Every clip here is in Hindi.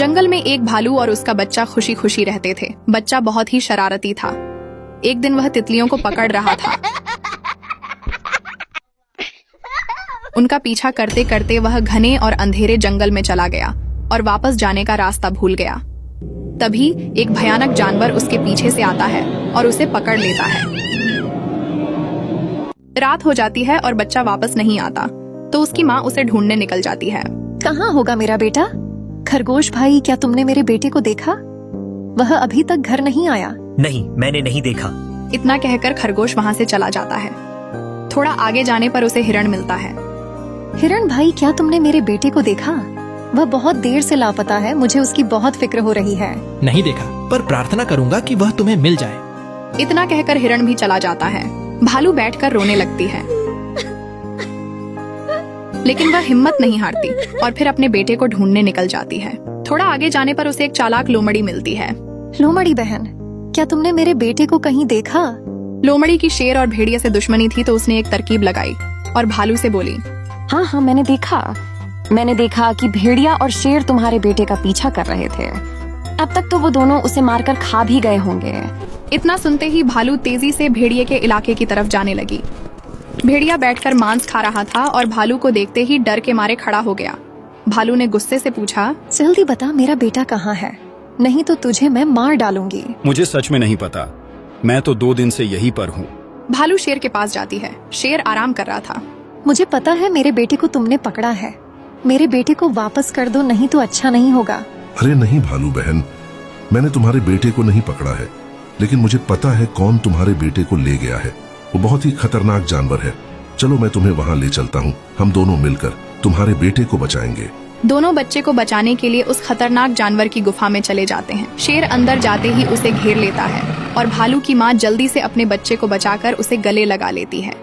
जंगल में एक भालू और उसका बच्चा खुशी खुशी रहते थे। बच्चा बहुत ही शरारती था। एक दिन वह तितलियों को पकड़ रहा था। उनका पीछा करते करते वह घने और अंधेरे जंगल में चला गया और वापस जाने का रास्ता भूल गया। तभी एक भयानक जानवर उसके पीछे से आता है और उसे पकड़ लेता है। रात हो जाती है और बच्चा वापस नहीं आता, तो उसकी माँ उसे ढूंढने निकल जाती है। कहाँ होगा मेरा बेटा? खरगोश भाई, क्या तुमने मेरे बेटे को देखा? वह अभी तक घर नहीं आया। नहीं, मैंने नहीं देखा। इतना कहकर खरगोश वहाँ से चला जाता है। थोड़ा आगे जाने पर उसे हिरण मिलता है। हिरण भाई, क्या तुमने मेरे बेटे को देखा? वह बहुत देर से लापता है, मुझे उसकी बहुत फिक्र हो रही है। नहीं देखा, पर प्रार्थना करूंगा कि वह तुम्हें मिल जाए। इतना कहकर हिरण भी चला जाता है। भालू बैठकर रोने लगती है, लेकिन वह हिम्मत नहीं हारती और फिर अपने बेटे को ढूंढने निकल जाती है। थोड़ा आगे जाने पर उसे एक चालाक लोमड़ी मिलती है। लोमड़ी बहन, क्या तुमने मेरे बेटे को कहीं देखा? लोमड़ी की शेर और भेड़िया से दुश्मनी थी, तो उसने एक तरकीब लगाई और भालू से बोली, हाँ, मैंने देखा कि भेड़िया और शेर तुम्हारे बेटे का पीछा कर रहे थे। अब तक तो वो दोनों उसे मारकर खा भी गए होंगे। इतना सुनते ही भालू तेजी से भेड़िए के इलाके की तरफ जाने लगी। भेड़िया बैठकर मांस खा रहा था और भालू को देखते ही डर के मारे खड़ा हो गया। भालू ने गुस्से से पूछा, जल्दी बता, मेरा बेटा कहाँ है? नहीं तो तुझे मैं मार डालूंगी। मुझे सच में नहीं पता, मैं तो 2 दिन से यहीं पर हूँ। भालू शेर के पास जाती है। शेर आराम कर रहा था। मुझे पता है मेरे बेटे को तुमने पकड़ा है। मेरे बेटे को वापस कर दो, नहीं तो अच्छा नहीं होगा। अरे नहीं भालू बहन, मैंने तुम्हारे बेटे को नहीं पकड़ा है, लेकिन मुझे पता है कौन तुम्हारे बेटे को ले गया है। वो बहुत ही खतरनाक जानवर है। चलो मैं तुम्हें वहाँ ले चलता हूँ। हम दोनों मिलकर तुम्हारे बेटे को बचाएंगे। दोनों बच्चे को बचाने के लिए उस खतरनाक जानवर की गुफा में चले जाते हैं। शेर अंदर जाते ही उसे घेर लेता है और भालू की माँ जल्दी से अपने बच्चे को बचाकर उसे गले लगा लेती है।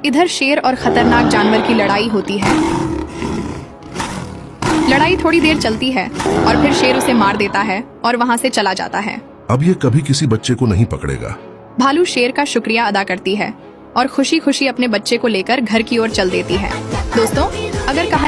इधर शेर और खतरनाक जानवर की लड़ाई होती है। लड़ाई थोड़ी देर चलती है और फिर शेर उसे मार देता है और वहाँ से चला जाता है। अब ये कभी किसी बच्चे को नहीं पकड़ेगा। भालू शेर का शुक्रिया अदा करती है और खुशी खुशी अपने बच्चे को लेकर घर की ओर चल देती है। दोस्तों, अगर कहानी